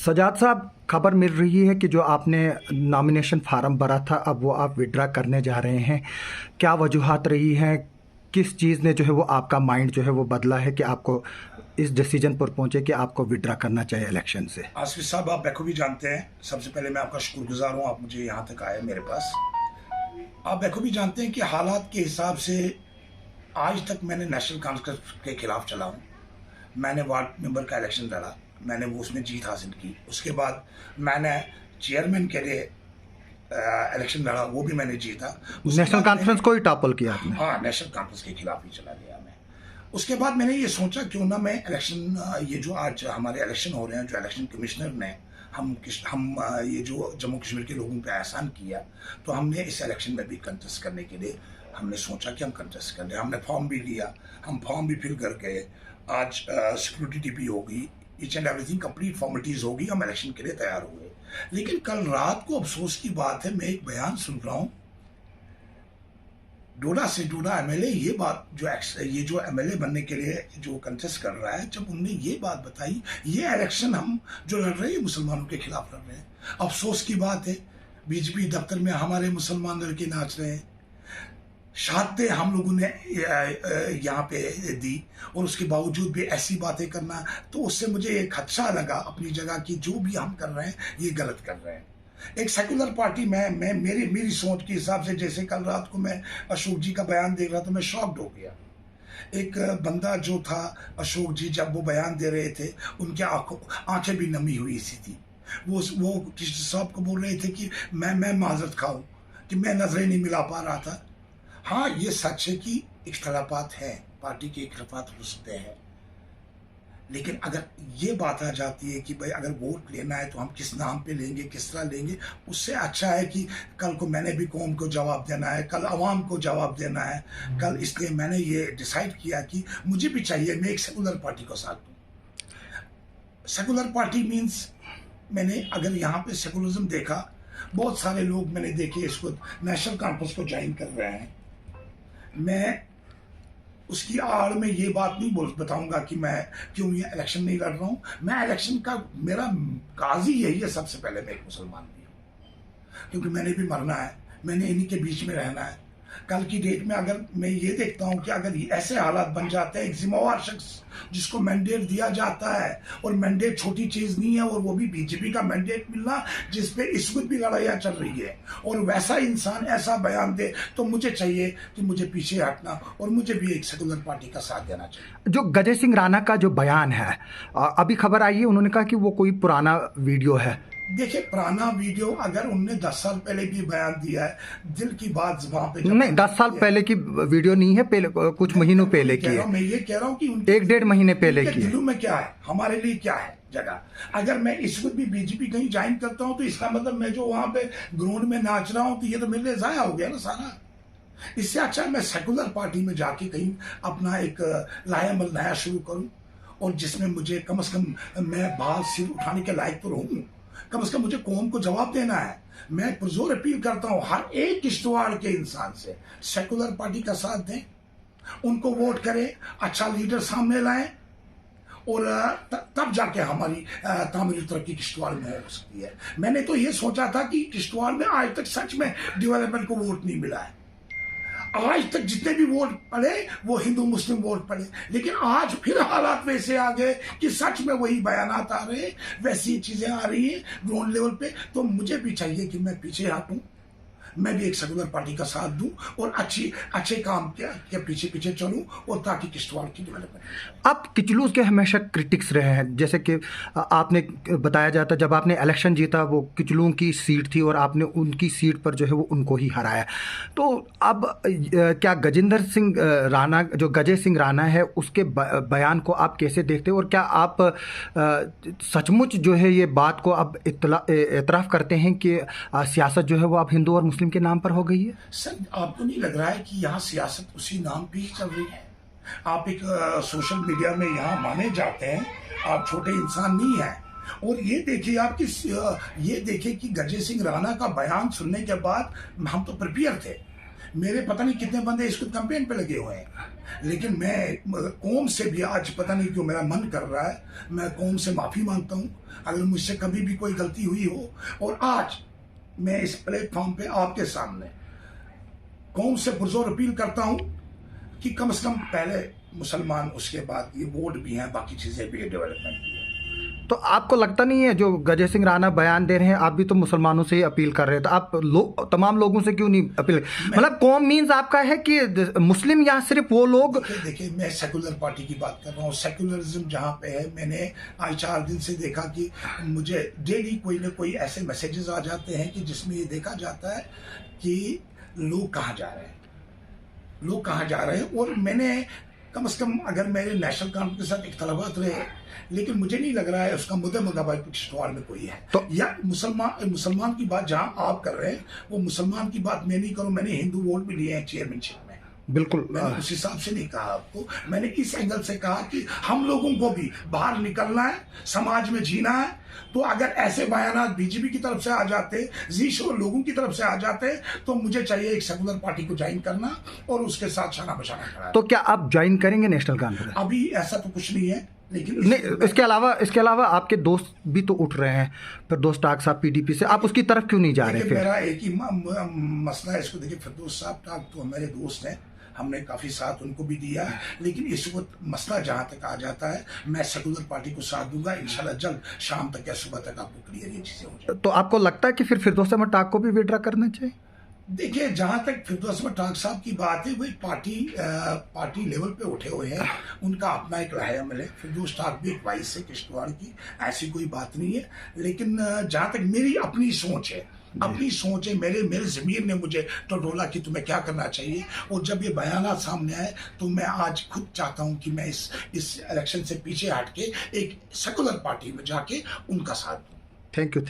सजाद साहब, खबर मिल रही है कि जो आपने नॉमिनेशन फार्म भरा था अब वो आप विड्रा करने जा रहे हैं। क्या वजूहात रही हैं? किस चीज़ ने जो है वो आपका माइंड जो है वो बदला है कि आपको इस डिसीजन पर पहुंचे कि आपको विड्रा करना चाहिए इलेक्शन से? आसिफ साहब, आप बखूबी जानते हैं, सबसे पहले मैं आपका शुक्रगुजार हूँ, आप मुझे यहाँ तक आए मेरे पास। आप बखूबी जानते हैं कि हालात के हिसाब से आज तक मैंने नेशनल कॉन्फ्रेंस के खिलाफ चला हूँ। मैंने वार्ड मेंबर का इलेक्शन लड़ा, मैंने वो उसमें जीत हासिल की। उसके बाद मैंने चेयरमैन के लिए इलेक्शन लड़ा, वो भी मैंने जीता। नेशनल कॉन्फ्रेंस को ही टॉपल किया आपने? हाँ, नेशनल कॉन्फ्रेंस के खिलाफ ही चला गया मैं। उसके बाद मैंने ये सोचा क्यों ना मैं इलेक्शन, ये जो आज हमारे इलेक्शन हो रहे हैं, जो इलेक्शन कमिश्नर ने हम ये जो जम्मू कश्मीर के लोगों पे एहसान किया, तो हमने इस इलेक्शन में भी कंटेस्ट करने के लिए हमने सोचा कि हम कंटेस्ट कर रहे हैं। हमने फॉर्म भी लिया, हम फॉर्म भी फिल कर गए। आज सिक्योरिटी भी होगी, each and everything complete formalities होगी, हम इलेक्शन के लिए तैयार हुए। लेकिन कल रात को अफसोस की बात है, मैं एक बयान सुन रहा हूँ डोडा से, डोडा एमएलए, ये जो एमएलए बनने के लिए जो कंटेस्ट कर रहा है, जब उनने ये बात बताई, ये इलेक्शन हम जो लड़ रहे हैं मुसलमानों के खिलाफ लड़ रहे हैं। अफसोस की बात है, बीजेपी दफ्तर में हमारे मुसलमान लड़के नाच रहे हैं, शहादतें हम लोगों ने यहाँ पे दी, और उसके बावजूद भी ऐसी बातें करना, तो उससे मुझे एक खदशा लगा अपनी जगह की जो भी हम कर रहे हैं ये गलत कर रहे हैं। एक सेकुलर पार्टी में मेरी सोच के हिसाब से, जैसे कल रात को मैं अशोक जी का बयान देख रहा था, मैं शॉक्ड हो गया। एक बंदा जो था अशोक जी, जब वो बयान दे रहे थे उनकी आंखें भी नमी हुई सी थी। वो किसी साहब को बोल रहे थे कि मैं माजरत खाऊं कि मैं नजरें नहीं मिला पा रहा था। हाँ, ये सच है कि इख्तलाफात हैं, पार्टी के इख्तलाफात हो सकते हैं, लेकिन अगर ये बात आ जाती है कि भाई अगर वोट लेना है तो हम किस नाम पे लेंगे, किस तरह लेंगे, उससे अच्छा है कि कल को मैंने भी कौम को जवाब देना है, कल अवाम को जवाब देना है कल। इसलिए मैंने ये डिसाइड किया कि मुझे भी चाहिए मैं एक सेकुलर पार्टी को साथ दूँ। सेकुलर पार्टी मीन्स, मैंने अगर यहाँ पे सेकुलरिज्म देखा, बहुत सारे लोग मैंने देखे इसको नेशनल कॉन्फ्रेंस को ज्वाइन कर रहे हैं। मैं उसकी आड़ में ये बात नहीं बताऊंगा कि मैं क्यों ये इलेक्शन नहीं लड़ रहा हूँ। मैं इलेक्शन का, मेरा काजी यही है, सबसे पहले मैं एक मुसलमान भी हूँ, क्योंकि मैंने भी मरना है, मैंने इन्हीं के बीच में रहना है। कल की डेट में अगर मैं ये देखता हूँ कि अगर ऐसे हालात बन जाते हैं, एक जिम्मेवार शख्स जिसको मैंडेट दिया जाता है, और मैंडेट छोटी चीज नहीं है, और वो भी बीजेपी का मैंडेट मिलना जिसपे इस वक्त भी लड़ाइयाँ चल रही है, और वैसा इंसान ऐसा बयान दे, तो मुझे चाहिए कि मुझे पीछे हटना और मुझे भी एक सेकुलर पार्टी का साथ देना चाहिए। जो गजय सिंह राणा का जो बयान है, अभी खबर आई है, उन्होंने कहा कि वो कोई पुराना वीडियो है। देखिए, पुराना वीडियो, अगर उनने 10 साल पहले भी बयान दिया है, दिल की बात वहां पे नहीं, 10 साल पहले की वीडियो नहीं है, पहले कुछ महीनों पहले की है। मैं ये कह रहा हूँ कि 1-1.5 महीने पहले की। दिलों में क्या है, हमारे लिए क्या है जगह। अगर मैं इस वक्त भी बीजेपी कहीं ज्वाइन करता हूँ, तो इसका मतलब मैं जो वहां पे ग्राउंड में नाच रहा हूँ, तो ये तो मेरे लिए जाया हो गया ना सारा। इससे अच्छा मैं सेकुलर पार्टी में जाके कहीं अपना एक लायामल नया शुरू करूं, और जिसमें मुझे कम से कम मैं बाल सिर उठाने के लायक तो रहूं, कम से कम मुझे कौम को जवाब देना है। मैं पुरजोर अपील करता हूं हर एक किश्तवाड़ के इंसान से, सेकुलर पार्टी का साथ दें, उनको वोट करें, अच्छा लीडर सामने लाएं, और तब जाके हमारी तामीर तरक्की किश्तवाड़ में हो सकती है। मैंने तो ये सोचा था कि किश्तवाड़ में आज तक सच में डेवलपमेंट को वोट नहीं मिला है। आज तक जितने भी वोट पड़े वो हिंदू मुस्लिम वोट पड़े, लेकिन आज फिर हालात वैसे आ गए कि सच में वही बयानात आ रहे हैं, वैसी चीजें आ रही हैं ग्राउंड लेवल पे। तो मुझे भी चाहिए कि मैं पीछे हटूं, मैं भी एक सेकुलर पार्टी का साथ दूं, और अच्छे काम के पीछे चलूं, और ताकि किश्तवाड़ की डेवलपमेंट। आप किचलू के हमेशा क्रिटिक्स रहे हैं, जैसे कि आपने बताया जाता, जब आपने इलेक्शन जीता वो किचलू की सीट थी और आपने उनकी सीट पर जो है वो उनको ही हराया। तो अब क्या गजेंद्र सिंह राणा, जो गजय सिंह राणा है, उसके बयान को आप कैसे देखते हो, और क्या आप सचमुच जो है ये बात को अब एतराफ़ करते हैं कि सियासत जो है वो अब हिंदू और मुस्लिम के नाम पर हो गई है? सर, आपको नहीं लग रहा है कि यहाँ सियासत उसी नाम पे ही चल रही है? आप एक सोशल मीडिया में यहाँ माने जाते हैं, आप छोटे इंसान नहीं हैं, और ये देखिए कि गजय सिंह राणा का बयान सुनने के बाद हम तो प्रिपेयर थे। मेरे पता नहीं कितने बंदे इसको कैंपेन पे लगे हुए हैं, लेकिन मैं कौम से भी आज पता नहीं क्यों मेरा मन कर रहा है, मैं कौम से माफ़ी मांगता हूँ अगर मुझसे कभी भी कोई गलती हुई हो। और आज मैं इस प्लेटफॉर्म पे आपके सामने कौम से पुरजोर अपील करता हूँ कि कम से कम पहले मुसलमान, उसके बाद ये वोट भी हैं, बाकी चीज़ें भी है, डेवलपमेंट भी है। तो आपको लगता नहीं है जो गजय सिंह राणा बयान दे रहे हैं, आप भी तो मुसलमानों से ही अपील कर रहे हैं, तो आप तमाम लोगों से क्यों नहीं अपील? मतलब कौम मीन्स आपका है कि मुस्लिम या सिर्फ वो लोग? देखिए मैं सेकुलर पार्टी की बात कर रहा हूँ। सेकुलरिज्म जहाँ पे है, मैंने आज 4 दिन से देखा कि मुझे डेली कोई ना कोई ऐसे मैसेजेस आ जाते हैं कि जिसमें ये देखा जाता है कि लोग कहाँ जा रहे हैं, लोग कहाँ जा रहे हैं। और मैंने कम से कम, अगर मेरे नेशनल काउंसिल के साथ इख्तलाफात रहे, लेकिन मुझे नहीं लग रहा है उसका मुद्दा मुकाबला किश्तवाड़ में कोई है। तो या मुसलमान की बात जहां आप कर रहे हैं, वो मुसलमान की बात मैं नहीं करूं। मैंने हिंदू वोट भी लिए हैं चेयरमैनशिप में, बिल्कुल मैंने उस हिसाब से नहीं कहा आपको। मैंने इस एंगल से कहा कि हम लोगों को भी बाहर निकलना है, समाज में जीना है। तो अगर ऐसे बयानात बीजेपी की तरफ से आ जाते, और लोगों की तरफ से आ जाते, तो मुझे चाहिए एक सेकुलर पार्टी को ज्वाइन करना और उसके साथ शाना बशाना करना। तो क्या आप ज्वाइन करेंगे नेशनल कॉन्फ्रेंस? अभी ऐसा तो कुछ नहीं है, लेकिन नहीं, इसके अलावा आपके दोस्त भी तो उठ रहे हैं, फिर दोस्त टाक साहब पीडीपी से, आप उसकी तरफ क्यों नहीं जा रहे? फिर मेरा एक ही मसला है इसको। देखिए फिरदौस साहब टाक तो मेरे दोस्त हैं, हमने काफ़ी साथ उनको भी दिया है, लेकिन इस वक्त मसला जहाँ तक आ जाता है, मैं सेकुलर पार्टी को साथ दूंगा इंशाल्लाह। जल्द शाम तक या सुबह तक आपको क्लियर ये चीज़ें हो जाए। तो आपको लगता है कि फिर फिरदौस अहमद टाक को भी विड्रा करना चाहिए? देखिए जहाँ तक फिरदौस अहमद टाक साहब की बात है, वही पार्टी लेवल पे उठे हुए हैं, उनका अपना एक राय मिले। फिरदौस टाक भी एक वाइस है किश्तवाड़ की, ऐसी कोई बात नहीं है। लेकिन जहाँ तक मेरी अपनी सोच है, मेरे ज़मीर ने मुझे तो डोला कि तुम्हें क्या करना चाहिए। और जब ये बयान सामने आए, तो मैं आज खुद चाहता हूँ कि मैं इस इलेक्शन से पीछे हट के एक सेकुलर पार्टी में जाके उनका साथ दूँ। Thank you.